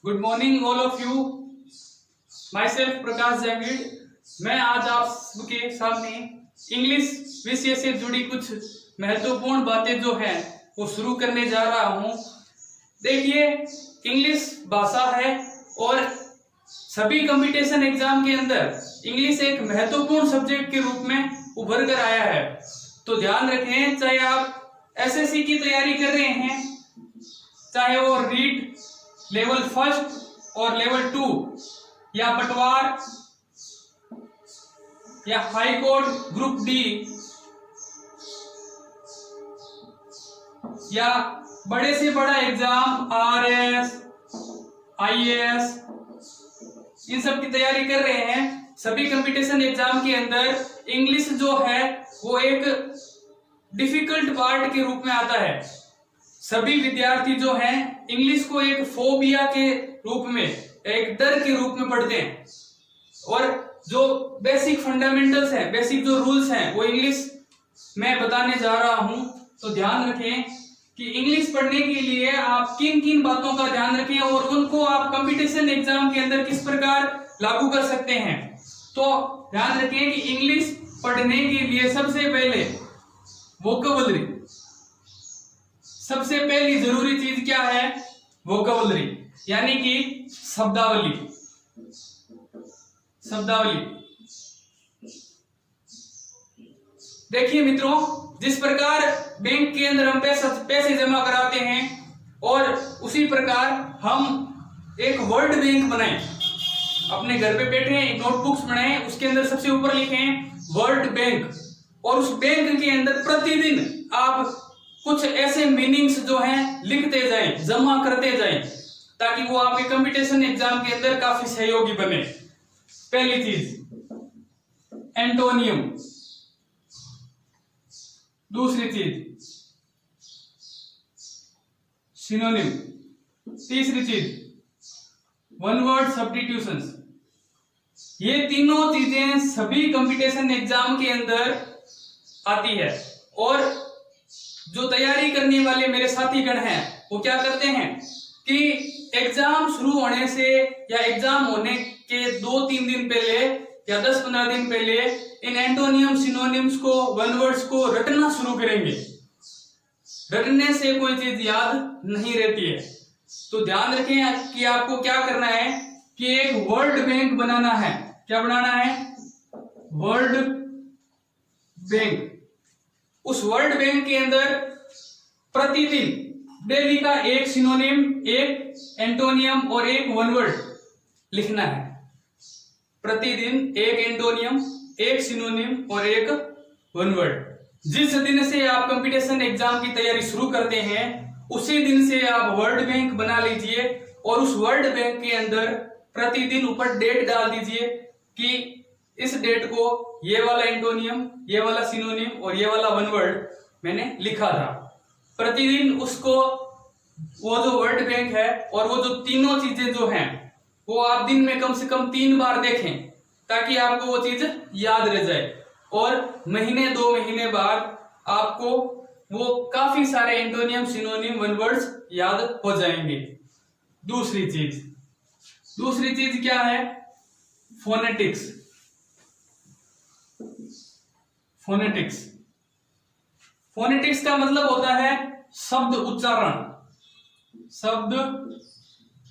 Good morning all of you. Myself Prakash Jahangir. मैं आज आप सबके सामने इंग्लिश विषय से जुड़ी कुछ महत्वपूर्ण बातें जो हैं वो शुरू करने जा रहा हूं। देखिए, इंग्लिश भाषा है और सभी कंपटीशन एग्जाम के अंदर इंग्लिश एक महत्वपूर्ण सब्जेक्ट के रूप में उभर कर आया है। तो ध्यान रखें, चाहे आप एसएससी की तैयारी कर रहे हैं, चाहे वो रीड लेवल 1 और लेवल 2 या पटवार या हाई कोर्ट ग्रुप डी या बड़े से बड़ा एग्जाम आरएस आईएएस इन सब की तैयारी कर रहे हैं। सभी कंपटीशन एग्जाम के अंदर इंग्लिश जो है वो एक डिफिकल्ट पार्ट के रूप में आता है। सभी विद्यार्थी जो हैं इंग्लिश को एक फोबिया के रूप में, एक डर के रूप में पढ़ते हैं और जो बेसिक फंडामेंटल्स हैं, बेसिक जो रूल्स हैं वो इंग्लिश में बताने जा रहा हूं। तो ध्यान रखें कि इंग्लिश पढ़ने के लिए आप किन किन बातों का ध्यान रखें और उनको आप कंपटीशन एग्जाम के अंदर किस प्रकार लागू कर सकते हैं। तो ध्यान रखें कि इंग्लिश पढ़ने के लिए सबसे पहले वोकैबुलरी, सबसे पहली जरूरी चीज क्या है? वोकैबुलरी यानी कि शब्दावली। देखिए मित्रों, जिस प्रकार बैंक के अंदर हम पैसे जमा कराते हैं और उसी प्रकार हम एक वर्ल्ड बैंक बनाएं, अपने घर पे बैठे एक नोटबुक्स बनाएं, उसके अंदर सबसे ऊपर लिखें वर्ल्ड बैंक और उस बैंक के अंदर प्रतिदिन आप कुछ ऐसे मीनिंग्स जो हैं लिखते जाएं, जमा करते जाएं, ताकि वो आपके कंपटीशन एग्जाम के अंदर काफी सहयोगी बने। पहली चीज एंटोनियम, दूसरी चीज सिनोनिम, तीसरी चीज वन वर्ड सब्स्टिट्यूशंस। ये तीनों चीजें सभी कंपटीशन एग्जाम के अंदर आती है और जो तैयारी करने वाले मेरे साथीगण हैं वो क्या करते हैं कि एग्जाम शुरू होने से या एग्जाम होने के 2-3 दिन पहले या 10-15 दिन पहले इन एंटोनियम सिनोनिम्स को, वन वर्ड्स को रटना शुरू करेंगे। रटने से कोई चीज याद नहीं रहती है। तो ध्यान रखें कि आपको क्या करना है कि एक वर्ल्ड बैंक बनाना है। क्या बनाना है? World bank. उस वर्ल्ड बैंक के अंदर प्रतिदिन डेली का एक सिनोनिम, एक एंटोनियम और एक वन वर्ड लिखना है। प्रतिदिन एक एंटोनियम, एक सिनोनिम और एक वन वर्ड। जिस दिन से आप कंपटीशन एग्जाम की तैयारी शुरू करते हैं उसी दिन से आप वर्ल्ड बैंक बना लीजिए और उस वर्ल्ड बैंक के अंदर प्रतिदिन ऊपर डेट डाल दीजिए कि इस डेट को ये वाला एंटोनियम, ये वाला सिनोनिम और ये वाला वन वर्ड मैंने लिखा था। प्रतिदिन उसको, वो जो वर्ल्ड बैंक है और वो जो तीनों चीजें जो हैं वो आप दिन में कम से कम 3 बार देखें ताकि आपको वो चीज याद रह जाए और महीने 2 महीने बाद आपको वो काफी सारे एंटोनियम, सिनोनिम, वन वर्ड्स याद हो जाएंगे। दूसरी चीज क्या है? फोनेटिक्स। फोनेटिक्स का मतलब होता है शब्द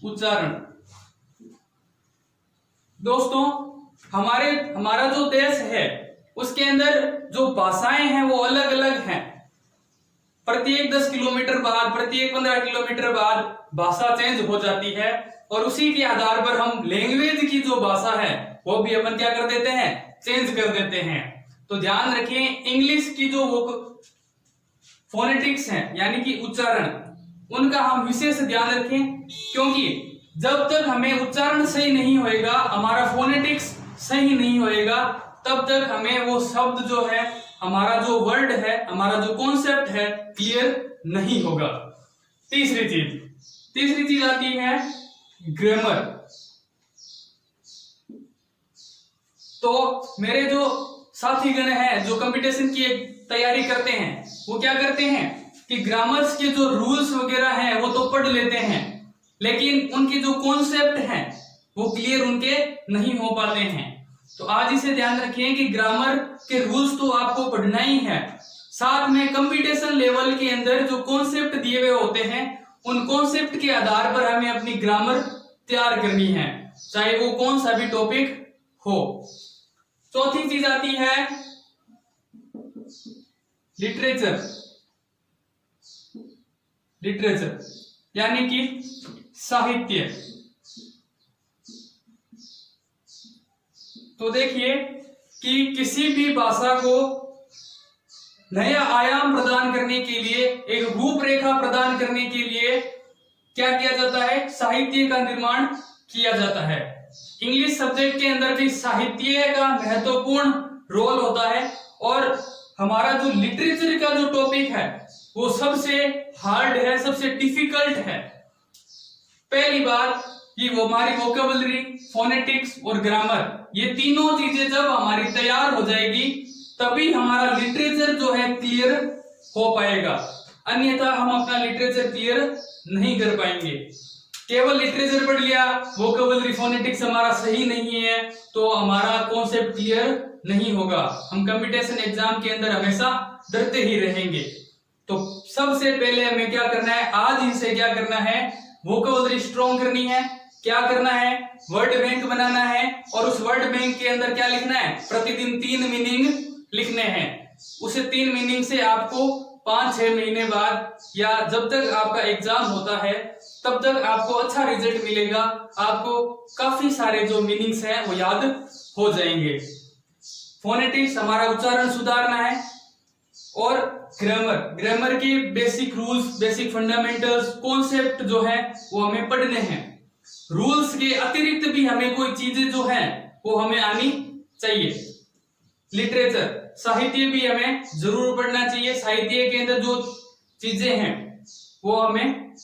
उच्चारण। दोस्तों, हमारा जो देश है उसके अंदर जो भाषाएं हैं वो अलग अलग हैं। प्रत्येक 10 किलोमीटर बाद, प्रत्येक 15 किलोमीटर बाद भाषा चेंज हो जाती है और उसी के आधार पर हम लैंग्वेज की जो भाषा है वो भी अपन क्या कर देते हैं? चेंज कर देते हैं। तो ध्यान रखें, इंग्लिश की जो वो फोनेटिक्स है यानी कि उच्चारण, उनका हम विशेष ध्यान रखें, क्योंकि जब तक हमें उच्चारण सही नहीं होएगा, हमारा फोनेटिक्स सही नहीं होएगा, तब तक हमें वो शब्द जो है, हमारा जो वर्ड है, हमारा जो कॉन्सेप्ट है क्लियर नहीं होगा। तीसरी चीज आती है ग्रामर। तो मेरे जो साथीगण हैं जो कंपटीशन की तैयारी करते हैं वो क्या करते हैं कि ग्रामर्स के जो रूल्स वगैरह हैं वो तो पढ़ लेते हैं, लेकिन उनके जो कॉन्सेप्ट हैं वो क्लियर उनके नहीं हो पाते हैं। तो आज इसे ध्यान रखिए कि ग्रामर के रूल्स तो आपको पढ़ना ही है, साथ में कंपटीशन लेवल के अंदर जो कॉन्सेप्ट दिए हुए होते हैं उन कॉन्सेप्ट के आधार पर हमें अपनी ग्रामर तैयार करनी है, चाहे वो कौन सा भी टॉपिक हो। चौथी चीज आती है लिटरेचर। लिटरेचर यानी कि साहित्य। तो देखिए कि किसी भी भाषा को नया आयाम प्रदान करने के लिए, एक रूपरेखा प्रदान करने के लिए क्या किया जाता है, साहित्य का निर्माण किया जाता है। इंग्लिश सब्जेक्ट के अंदर भी साहित्य का महत्वपूर्ण रोल होता है और हमारा जो लिटरेचर का जो टॉपिक है वो सबसे हार्ड है, सबसे डिफिकल्ट है। पहली बात कि वो हमारी वोकेबलरी, फोनेटिक्स और ग्रामर, ये तीनों चीजें जब हमारी तैयार हो जाएगी तभी हमारा लिटरेचर जो है क्लियर हो पाएगा, अन्यथा हम अपना लिटरेचर क्लियर नहीं कर पाएंगे। केवल लिटरेचर पढ़ लिया, वोकेबलरी फोनेटिक्स हमारा सही नहीं है तो हमारा कॉन्सेप्ट क्लियर नहीं होगा, हम कंपटीशन एग्जाम के अंदर हमेशा डरते ही रहेंगे। तो सबसे पहले हमें क्या करना है, आज ही से क्या करना है, वोकेबलरी स्ट्रॉन्ग करनी है। क्या करना है, वर्ड बैंक बनाना है और उस वर्ड बैंक के अंदर क्या लिखना है, प्रतिदिन 3 मीनिंग लिखने हैं। उसे 3 मीनिंग से आपको 5-6 महीने बाद या जब तक आपका एग्जाम होता है तब तक आपको अच्छा रिजल्ट मिलेगा, आपको काफी सारे जो मीनिंग्स हैं वो याद हो जाएंगे। फोनेटिक्स हमारा उच्चारण सुधारना है और ग्रामर के basic rules, basic fundamentals, concept जो है वो हमें पढ़ने हैं। रूल्स के अतिरिक्त भी हमें कोई चीजें जो है वो हमें आनी चाहिए। लिटरेचर, साहित्य भी हमें जरूर पढ़ना चाहिए, साहित्य के अंदर जो चीजें हैं वो हमें